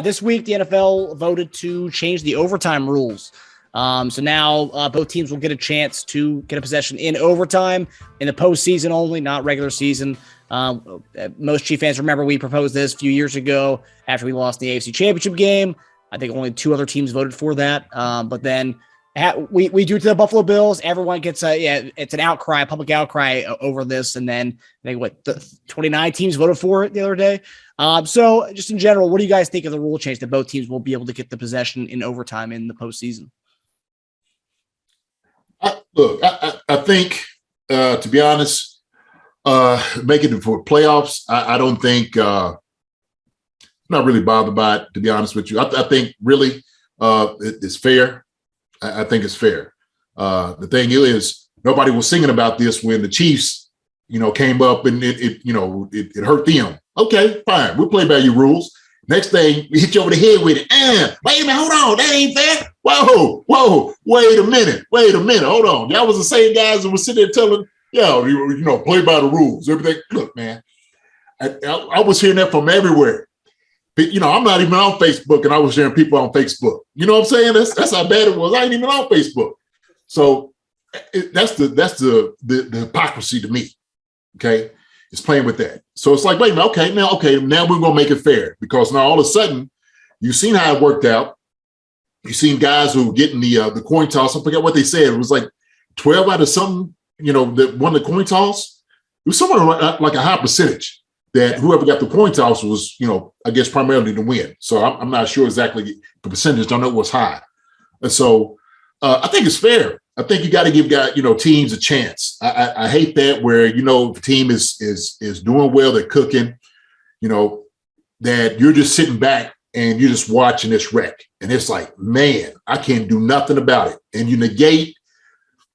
This week, the NFL voted to change the overtime rules. So now both teams will get a chance to get a possession in overtime in the postseason only, not regular season. Most Chief fans remember we proposed this a few years ago after we lost the AFC Championship game. I think only 2 other teams voted for that. But then we do it to the Buffalo Bills. Everyone gets it's an outcry, a public outcry over this. And then I think the 29 teams voted for it the other day. So just in general, what do you guys think of the rule change that both teams will be able to get the possession in overtime in the postseason? I think, to be honest, making it for playoffs, I don't think, I'm not really bothered by it, to be honest with you. I think really it's fair. I think it's fair. The thing is, nobody was singing about this when the Chiefs, came up and it hurt them. Okay, fine. We'll play by your rules. Next thing, we hit you over the head with it. Wait a minute, hold on. That ain't fair. Whoa, wait a minute. Hold on. Y'all was the same guys that were sitting there telling, play by the rules, everything. Look, man, I was hearing that from everywhere. But, I'm not even on Facebook, and I was hearing people on Facebook. You know what I'm saying? That's how bad it was. I ain't even on Facebook. So that's the hypocrisy to me. Okay. It's playing with that. So it's like, wait a minute, now we're going to make it fair, because now all of a sudden you've seen how it worked out. You've seen guys who were getting the coin toss. I forget what they said. It was like 12 out of something, that won the coin toss. It was somewhere like a high percentage that whoever got the coin toss was, I guess primarily to win. So I'm not sure exactly the percentage. I know it was high. And so I think it's fair. I think you got to give teams a chance. I hate that where, the team is doing well, they're cooking, that you're just sitting back and you're just watching this wreck. And it's like, man, I can't do nothing about it. And you negate,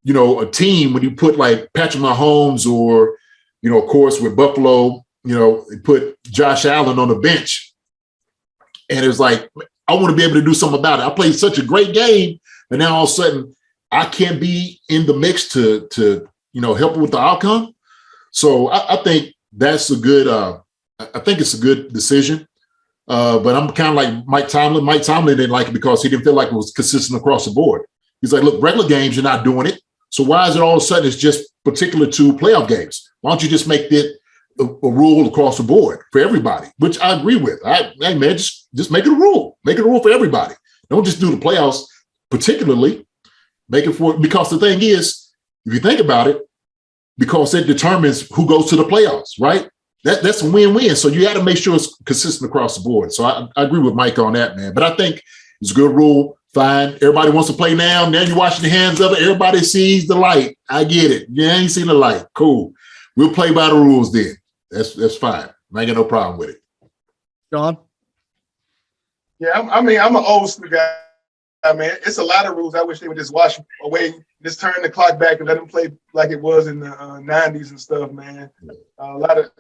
a team when you put like Patrick Mahomes or, of course, with Buffalo, they put Josh Allen on the bench. And it was like, I want to be able to do something about it. I played such a great game, but now all of a sudden, I can't be in the mix to help with the outcome. So I think that's a good. I think it's a good decision. But I'm kind of like Mike Tomlin. Mike Tomlin didn't like it because he didn't feel like it was consistent across the board. He's like, look, regular games you're not doing it. So why is it all of a sudden it's just particular to playoff games? Why don't you just make it a rule across the board for everybody? Which I agree with. Hey man, just make it a rule. Make it a rule for everybody. Don't just do the playoffs particularly. Make it for, because the thing is, if you think about it, because it determines who goes to the playoffs, right? That's a win-win. So you got to make sure it's consistent across the board. So I agree with Mike on that, man. But I think it's a good rule. Fine. Everybody wants to play now. Now you're washing the hands of it. Everybody sees the light. I get it. You ain't seen the light. Cool. We'll play by the rules then. That's fine. I ain't got no problem with it. Shawn? Yeah, I'm an old school guy. I mean, it's a lot of rules. I wish they would just wash away, just turn the clock back and let them play like it was in the 90s and stuff, man. A lot of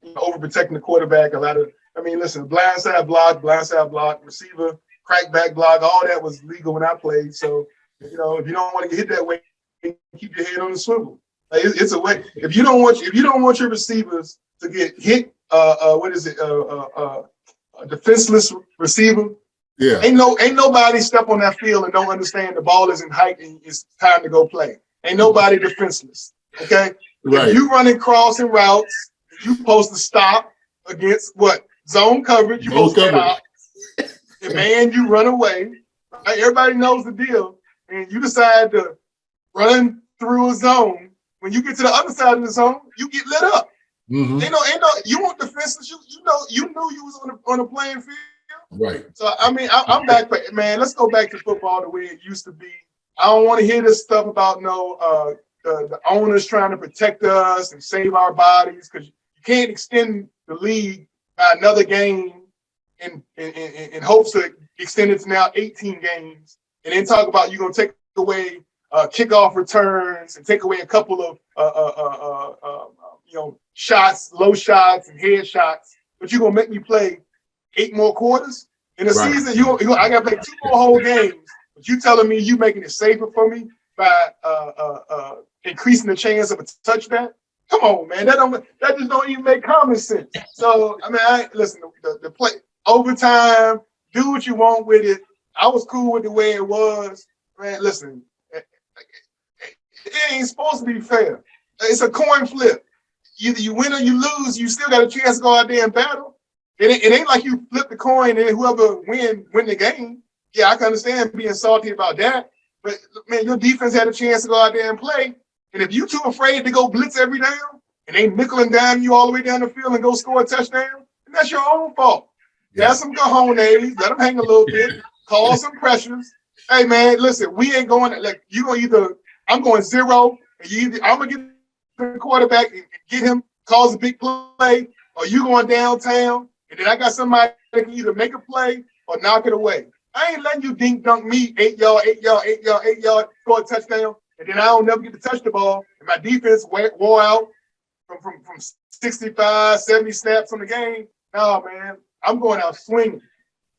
overprotecting the quarterback. Listen, blindside block, receiver, crackback block, all that was legal when I played. So, if you don't want to get hit that way, keep your head on the swivel. Like, it's a way. If you don't want your receivers to get hit, a defenseless receiver. Yeah. Ain't nobody step on that field and don't understand the ball is in height and it's time to go play. Ain't nobody defenseless. Okay? Right. If you running crossing routes, you supposed to stop against what? Zone coverage. You supposed to stop. And man, you run away. Right? Everybody knows the deal. And you decide to run through a zone. When you get to the other side of the zone, you get lit up. Mm-hmm. Ain't no you want defenseless. You knew you was on the playing field. Right. So, I'm back, man, let's go back to football the way it used to be. I don't want to hear this stuff about the owners trying to protect us and save our bodies, because you can't extend the league by another game in hopes to extend it to now 18 games, and then talk about you're going to take away kickoff returns and take away a couple of shots, low shots and head shots, but you're going to make me play 8 more quarters in a season. I got to play 2 more whole games. But you telling me you making it safer for me by increasing the chance of a touchdown? Come on, man. That just don't even make common sense. So listen. The play overtime, do what you want with it. I was cool with the way it was. Man, listen, it ain't supposed to be fair. It's a coin flip. Either you win or you lose. You still got a chance to go out there and battle. It ain't like you flip the coin and whoever win the game. Yeah, I can understand being salty about that. But, man, your defense had a chance to go out there and play. And if you too afraid to go blitz every down and they nickel and dime you all the way down the field and go score a touchdown, then that's your own fault. Yeah. Have some cojones, let them hang a little bit, cause some pressures. Hey, man, listen, we ain't going, like, you going either, I'm going zero, and I'm going to get the quarterback and get him, cause a big play, or you going downtown, and then I got somebody that can either make a play or knock it away. I ain't letting you dink dunk me 8 yard, score a touchdown, and then I don't never get to touch the ball, and my defense wore out from 65, 70 snaps on the game. No, man, I'm going out swinging.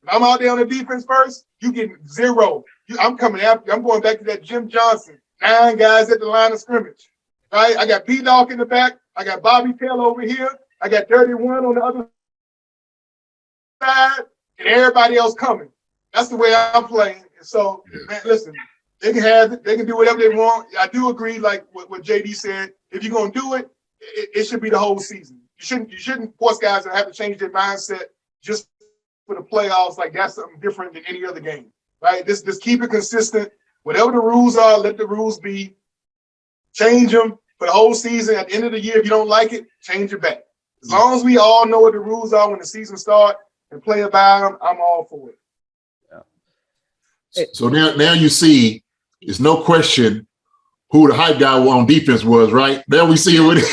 If I'm out there on the defense first, you getting zero. I'm coming after you. I'm going back to that Jim Johnson, 9 guys at the line of scrimmage. Right? I got B-Dog in the back. I got Bobby Taylor over here. I got 31 on the other side, and everybody else coming. That's the way I'm playing. And so, man, listen, they can have it. They can do whatever they want. I do agree, like what JD said. If you're gonna do it, it should be the whole season. You shouldn't force guys to have to change their mindset just for the playoffs. Like that's something different than any other game, right? Just keep it consistent. Whatever the rules are, let the rules be. Change them for the whole season. At the end of the year, if you don't like it, change it back. As long as we all know what the rules are when the season starts and play by them, I'm all for it. So now you see, there's no question who the hype guy on defense was, right? There we see it with it.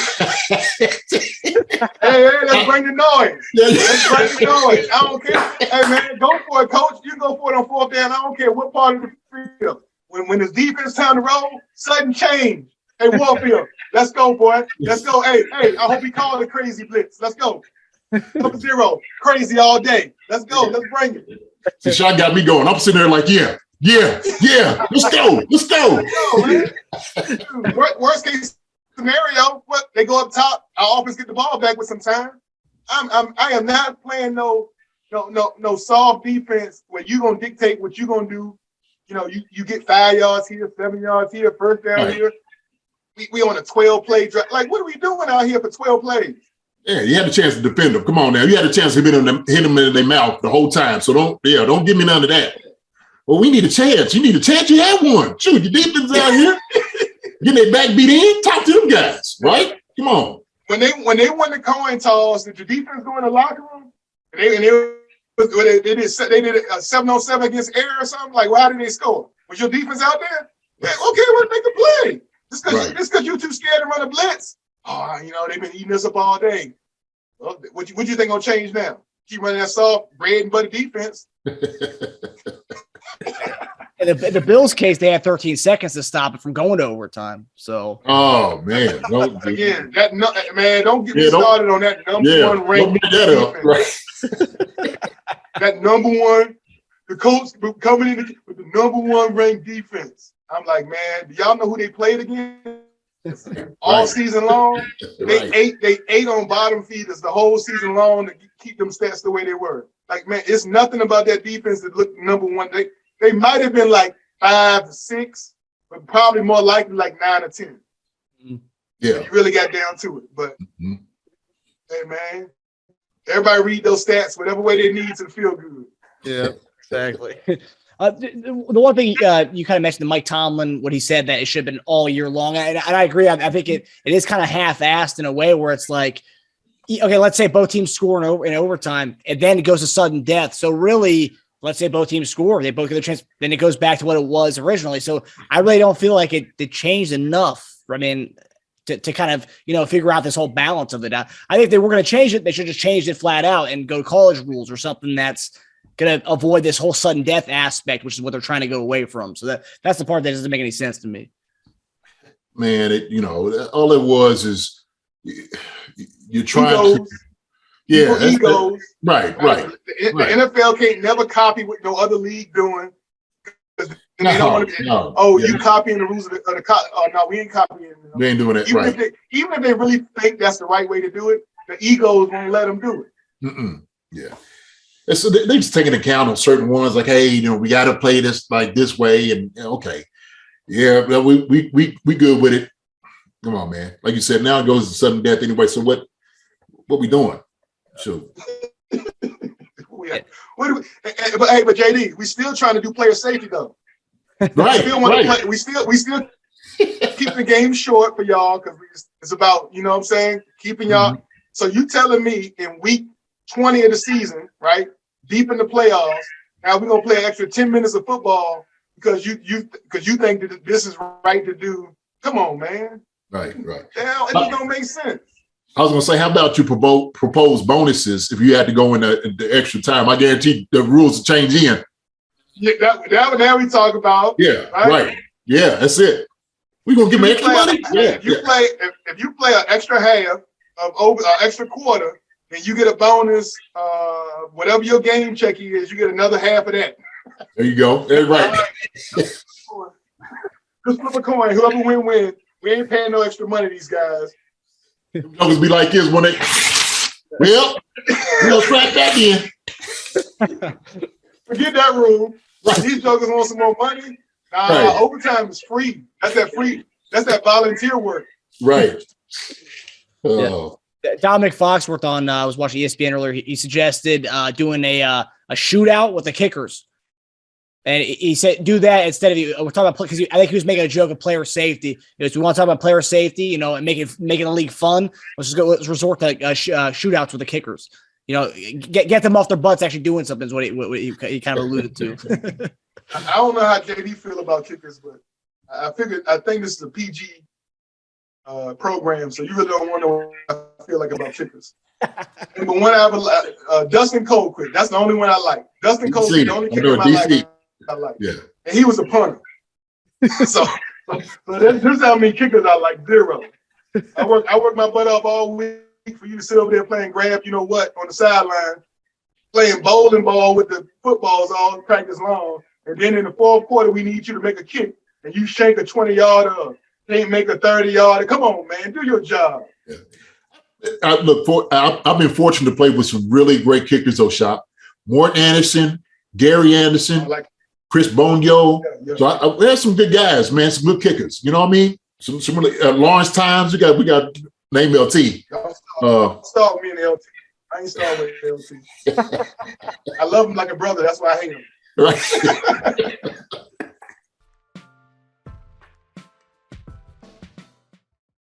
Hey, let's bring the noise. Let's bring the noise. I don't care. Hey, man, go for it, coach. You go for it on 4th down. I don't care what part of the field. When it's defense time to roll, sudden change. Hey, Warfield, let's go, boy. Let's go. Hey, I hope he called it Crazy Blitz. Let's go. 0, crazy all day. Let's go. Let's bring it. See, Shawn got me going. I'm sitting there like, yeah. Let's go. Let's go. Dude, worst case scenario, what they go up top, our offense get the ball back with some time. I am not playing no soft defense where you gonna dictate what you gonna do. You know, you get 5 yards here, 7 yards here, 1st down here. We on a 12-play drive. Like, what are we doing out here for 12 plays? Yeah, you had a chance to defend them. Come on now. You had a chance to hit them in their mouth the whole time. So don't give me none of that. Well, we need a chance. You need a chance. You have one. Shoot, your defense out here. Getting their back beat in. Talk to them guys, right? Come on. When they won the coin toss, did your defense go in the locker room? They did a 7-on-7 against air or something? Like, well, how did they score? Was your defense out there? Yeah, okay, well, make a play. Just because you're too scared to run a blitz. Oh, they've been eating us up all day. Well, what you think gonna change now? Keep running that soft bread and butter defense. In the Bills' case, they had 13 seconds to stop it from going to overtime. So, oh man, don't get me started on that number one ranked defense. That number one, the coach coming in with the number one ranked defense. I'm like, man, do y'all know who they played against? All season long, they ate on bottom feeders the whole season long to keep them stats the way they were. Like, man, it's nothing about that defense that looked number one. They might have been like 5 to 6, but probably more likely like 9 or 10. Yeah, you really got down to it. But hey, man, everybody read those stats whatever way they need to feel good. Yeah, exactly. The one thing you kind of mentioned, Mike Tomlin, what he said that it should have been all year long, and I agree. I think it is kind of half-assed in a way where it's like, okay, let's say both teams score in overtime, and then it goes to sudden death. So really, let's say both teams score, they both get a chance, then it goes back to what it was originally. So I really don't feel like it changed enough. I mean, to kind of figure out this whole balance of it. I think if they were going to change it, they should just change it flat out and go to college rules or something that's going to avoid this whole sudden death aspect, which is what they're trying to go away from. So that's the part that doesn't make any sense to me. Man, all it was is you're trying to. Yeah, egos. Right. The NFL can't never copy what no other league doing. You copying the rules of the oh, no, we ain't copying. We ain't doing it Even if they really think that's the right way to do it, the egos won't let them do it. Yeah. So they just taking account on certain ones, like, hey, we got to play this like this way, and okay, yeah, we good with it. Come on, man. Like you said, now it goes to sudden death anyway. So what we doing? Sure. But JD, we still trying to do player safety though. Right. We still want to play. We still keeping the game short for y'all because it's about, you know what I'm saying, keeping y'all. Mm-hmm. So you telling me in week 20 of the season, right, deep in the playoffs, now we're gonna play an extra 10 minutes of football because you think that this is right to do. Come on, man. Right. Hell, it just don't make sense. I was gonna say, how about you propose bonuses if you had to go in the extra time? I guarantee the rules will change in. Yeah, that we talk about. Yeah, right. Yeah, that's it. We gonna give them extra money. If you play an extra half of over extra quarter, then you get a bonus. Whatever your game check is, you get another half of that. There you go. That's right. Just flip a coin. Whoever win. We ain't paying no extra money. These guys. Jokers be like this when they. Well, we gonna scratch that in. Forget that rule. Right. These jokers want some more money. Right. Overtime is free. That's that volunteer work. Right. Oh. Yeah. Dominic Foxworth on I was watching ESPN earlier. He suggested doing a shootout with the kickers, and he said do that instead of we're talking about because I think he was making a joke of player safety. So we want to talk about player safety, and making the league fun. Let's resort to shootouts with the kickers. Get them off their butts actually doing something is what he kind of alluded to. I don't know how JD feel about kickers, but I think this is a PG program, so you really don't want to know what I feel like about kickers. But one I Dustin Colquitt, that's the only one I like. Dustin Colquitt, the only kicker I like. Yeah. And he was a punter. so this is how many kickers I like, 0. I work my butt off all week for you to sit over there playing grab, you know what, on the sideline, playing bowling ball with the footballs all practice long. And then in the fourth quarter, we need you to make a kick, and you shank a 20-yarder, can't make a 30-yarder. Come on, man, do your job. Yeah. I've been fortunate to play with some really great kickers, Shop. Morton Anderson, Gary Anderson, Chris Bonio. Yeah. So we have some good guys, man, some good kickers. You know what I mean? Some really, Lawrence Times. We got name LT. Start with me and LT. I ain't start with LT. I love him like a brother. That's why I hate him. Right.